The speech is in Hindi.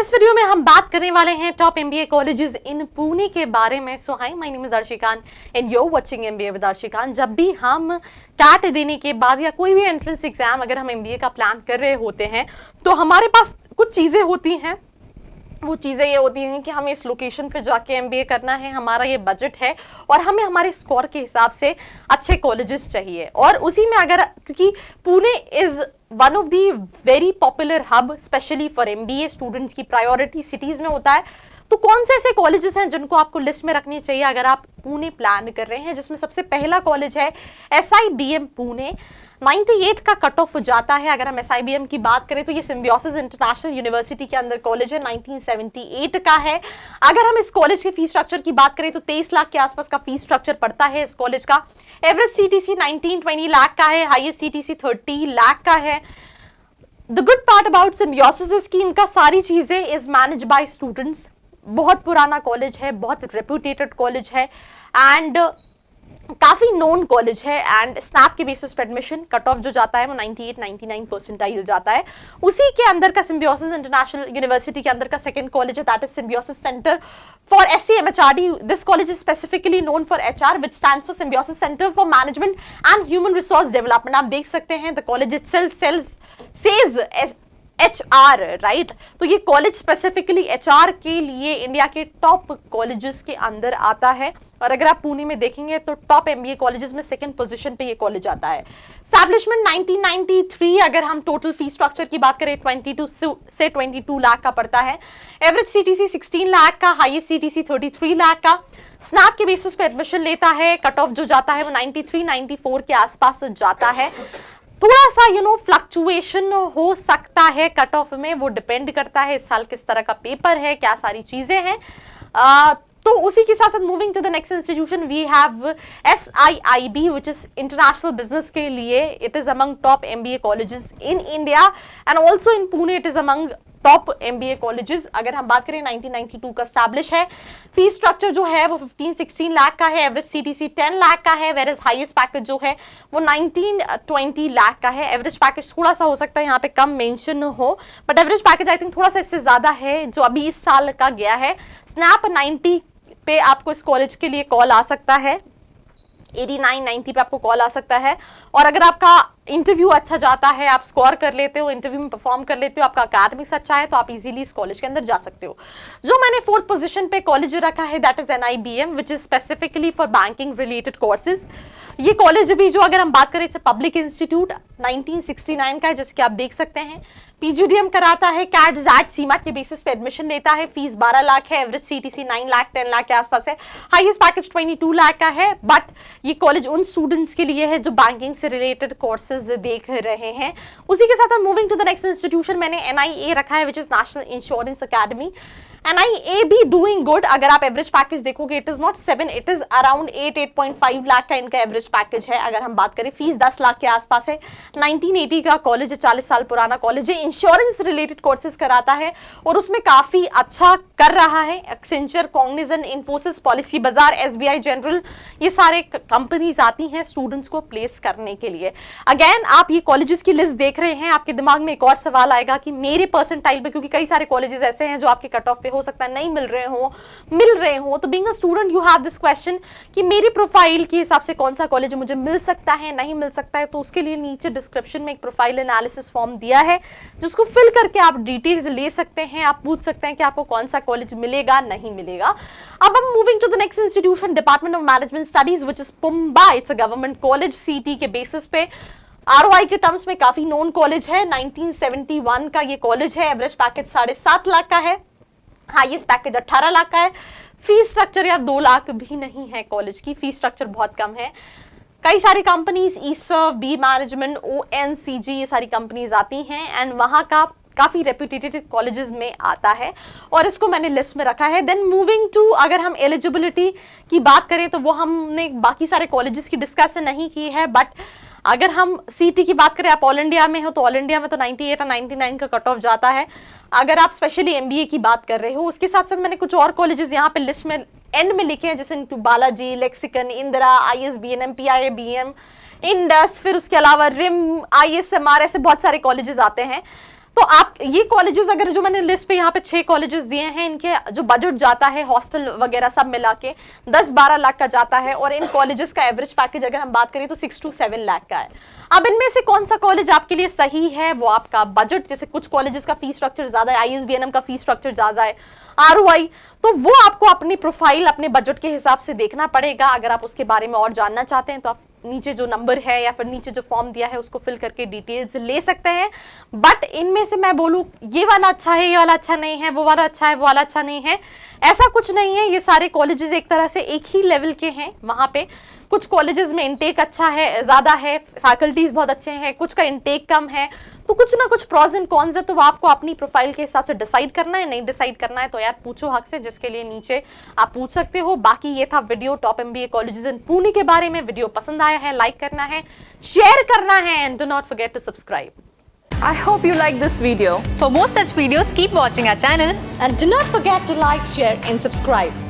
इस वीडियो में हम बात करने वाले हैं top MBA colleges in Pune के बारे में। So hi, my name is Arshi Khan and you are watching MBA with Arshi Khan. जब भी हम कैट देने के बाद या कोई भी एंट्रेंस एग्जाम अगर हम एमबीए का प्लान कर रहे होते हैं तो हमारे पास कुछ चीजें होती हैं। वो चीज़ें ये होती हैं कि हमें इस लोकेशन पे जाके एमबीए करना है, हमारा ये बजट है और हमें हमारे स्कोर के हिसाब से अच्छे कॉलेजेस चाहिए। और उसी में अगर, क्योंकि Pune is one of the very popular hub specially for MBA students की प्रायोरिटी सिटीज में होता है, तो कौन से ऐसे कॉलेजेस हैं जिनको आपको लिस्ट में रखनी चाहिए अगर आप पुणे प्लान कर रहे हैं, जिसमें सबसे पहला कॉलेज है SIBM पुणे। 98 का कट ऑफ जाता है। अगर हम SIBM की बात करें तो ये सिम्बियोसिस इंटरनेशनल यूनिवर्सिटी के अंदर कॉलेज है, 1978 का है। अगर हम इस कॉलेज के फीस स्ट्रक्चर की बात करें तो 23 लाख के आसपास का फीस स्ट्रक्चर पड़ता है इस कॉलेज का। एवरेज CTC 19-20 लाख का है, हाईएस्ट CTC 30 लाख का है। The good part about symbiosis is कि इनका सारी चीजें इज मैनेज बाय स्टूडेंट्स। बहुत पुराना कॉलेज है, बहुत रेप्यूटेटेड कॉलेज है एंड काफी नोन कॉलेज है। एंड स्नैप के बेसिस पे एडमिशन कट ऑफ जो जाता है वो 98-99 परसेंटाइल जाता है। उसी के अंदर का सिम्बियोसिस इंटरनेशनल यूनिवर्सिटी के अंदर का सेकंड कॉलेज है, that is symbiosis centre for SCMHRD। This college is specifically known for HR which stands for symbiosis centre for management and human resource development. आप देख सकते हैं the college itself says HR, right. तो ये कॉलेज स्पेसिफिकली HR के लिए इंडिया के टॉप कॉलेजेस के अंदर आता है। और अगर आप पुणे में देखेंगे तो टॉप एमबीए कॉलेजेस में सेकंड पोजीशन पे ये कॉलेज आता है। एस्टैब्लिशमेंट 1993, अगर हम टोटल फीस स्ट्रक्चर की बात करें 22 से 22 लाख का पड़ता है। एवरेज CTC 16 लाख का, हाईएस्ट CTC 33 लाख का। स्नैप के बेसिस पे एडमिशन लेता है, कट ऑफ जो जाता है वो 93-94 के आसपास जाता है। थोड़ा सा फ्लक्चुएशन हो सकता है कट ऑफ में, वो डिपेंड करता है इस साल किस तरह का पेपर है, क्या सारी चीजें हैं। तो उसी के साथ साथ moving to the next institution we have SIIB which is international business के लिए। It is among top MBA colleges in India and also in Pune it is among top MBA colleges. अगर हम बात करें 1992 का स्टैब्लिश है। फीस स्ट्रक्चर जो है वो 15-16 लाख का है। एवरेज CTC 10 लाख का है, वेयर इज हाईएस्ट पैकेज जो है वो 19-20 लाख का है। एवरेज पैकेज थोड़ा सा हो सकता है यहाँ पे कम मेंशन हो, but average package I think थोड़ा सा इससे ज्यादा है जो अभी इस साल का गया है। स्नैप 90 पे आपको इस कॉलेज के लिए कॉल आ सकता है, 89-90 पे आपको कॉल आ सकता है। और अगर आपका इंटरव्यू अच्छा जाता है, आप स्कोर कर लेते हो, इंटरव्यू में परफॉर्म कर लेते हो, आपका अकेडमिक्स अच्छा है, तो आप इजीली इस कॉलेज के अंदर जा सकते हो। जो मैंने फोर्थ पोजीशन पे कॉलेज रखा है that is NIBM which is specifically for banking related courses. ये कॉलेज भी जो अगर हम बात करें पब्लिक इंस्टीट्यूट 1969 का है, जैसे कि आप देख सकते हैं। PGDM कराता है, CAT ZAT CMAT के बेसिस पे एडमिशन लेता है। फीस 12 लाख है, एवरेज CTC 9 लाख 10 लाख के आसपास है, हाईएस्ट पैकेज 22 लाख का है। बट ये कॉलेज उन स्टूडेंट्स के लिए है जो बैंकिंग से रिलेटेड कोर्सेज देख रहे हैं। उसी के साथ moving to the next institution मैंने NIA रखा है which is national insurance academy. NIA भी डूइंग गुड। अगर आप एवरेज पैकेज देखोगे it is not 7, it is around 8.5 lakh का इनका एवरेज पैकेज है। अगर हम बात करें फीस 10 लाख के आसपास है। 1980 का कॉलेज है, 40 साल पुराना कॉलेज है। इंश्योरेंस रिलेटेड कोर्सेज कराता है और उसमें काफी अच्छा कर रहा है। एक्सेंचर, कॉग्निजेंट, इन्फोसिस, पॉलिसी बाजार, SBI जनरल, ये सारे कंपनीज आती हैं स्टूडेंट्स को प्लेस करने के लिए। अगेन आप ये कॉलेजेस की लिस्ट देख रहे हैं, आपके दिमाग में एक और सवाल आएगा कि मेरे परसेंटाइल पे, क्योंकि कई सारे कॉलेजेस ऐसे हैं जो आपके कट ऑफ पे हो सकता है नहीं मिल रहे हो, तो being a student you have this question कि मेरी प्रोफाइल के हिसाब से कौन सा कॉलेज मुझे मिल सकता है, नहीं मिल सकता है। तो उसके लिए नीचे डिस्क्रिप्शन में एक प्रोफाइल एनालिसिस फॉर्म दिया है जिसको फिल करके आप डिटेल्स ले सकते हैं। आप पूछ सकते हैं कि आपको कौन सा कॉलेज मिलेगा, नहीं मिलेगा। अब हम moving to the next institution, department of management studies which is PUMBA. It's a government college, CT के बेसिस पे, ROI के टर्म्स में काफी नोन कॉलेज है। 1971 का ये कॉलेज है। एवरेज पैकेज 7.5 लाख का है, हाईएस्ट पैकेज 18 लाख का है। फीस स्ट्रक्चर यार 2 लाख भी नहीं है कॉलेज की, फीस स्ट्रक्चर बहुत कम है। कई सारी कंपनीज ईसर्व, बी मैनेजमेंट, ONCG, ये सारी कंपनीज आती हैं एंड वहां का काफी रेप्यूटेटेड कॉलेजेस में आता है और इसको मैंने लिस्ट में रखा है। देन मूविंग टू, अगर हम एलिजिबिलिटी की बात करें तो वो हमने बाकी सारे कॉलेजेस की डिस्कस नहीं की है, बट अगर हम CT की बात करें, आप ऑल इंडिया में हो तो ऑल इंडिया में तो 98 और 99 का कट ऑफ जाता है। अगर आप स्पेशली MBA की बात कर रहे हो, उसके साथ साथ मैंने कुछ और कॉलेजेस यहाँ पे लिस्ट में एंड में लिखे हैं, जैसे Balaji, lexicon, Indira, ISBN, PIABM, Indus, फिर उसके अलावा RIM, ISMR, ऐसे बहुत सारे कॉलेजेस आते हैं। तो आप ये कॉलेजेस अगर जो मैंने लिस्ट पे यहाँ पे 6 कॉलेजेस दिए हैं, इनके जो बजट जाता है हॉस्टल वगैरह सब मिला के 10-12 लाख का जाता है, और इन कॉलेजेस का एवरेज पैकेज अगर हम बात करें तो 6 to 7 लाख का है। अब इनमें से कौन सा कॉलेज आपके लिए सही है, वो आपका बजट, जैसे कुछ कॉलेजेस का फीस स्ट्रक्चर ज्यादा है, ISBNM का फीस स्ट्रक्चर ज्यादा है, ROI, तो वो आपको अपनी प्रोफाइल अपने बजट के हिसाब से देखना पड़ेगा। अगर आप उसके बारे में और जानना चाहते हैं तो आप नीचे जो नंबर है या फिर नीचे जो फॉर्म दिया है उसको फिल करके डिटेल्स ले सकते हैं। बट इनमें से मैं बोलूं ये वाला अच्छा है, ये वाला अच्छा नहीं है, वो वाला अच्छा है, वो वाला अच्छा नहीं है, ऐसा कुछ नहीं है। ये सारे कॉलेजेस एक तरह से एक ही लेवल के हैं। वहां पे कुछ कॉलेजेस में इनटेक अच्छा है, ज्यादा है, फैकल्टीज बहुत अच्छे हैं, कुछ का इनटेक कम है, तो कुछ ना कुछ प्रॉज एंड कॉन्स है। तो वो आपको अपनी प्रोफाइल के हिसाब से डिसाइड करना है। नहीं डिसाइड करना है तो यार पूछो हक से, जिसके लिए नीचे आप पूछ सकते हो। बाकी ये था video top MBA colleges in Pune के बारे में। वीडियो पसंद आया है, लाइक करना है, शेयर करना है, and do not forget to subscribe. I hope you like this video. For more such videos, keep watching our channel. And do not forget to like, share and subscribe.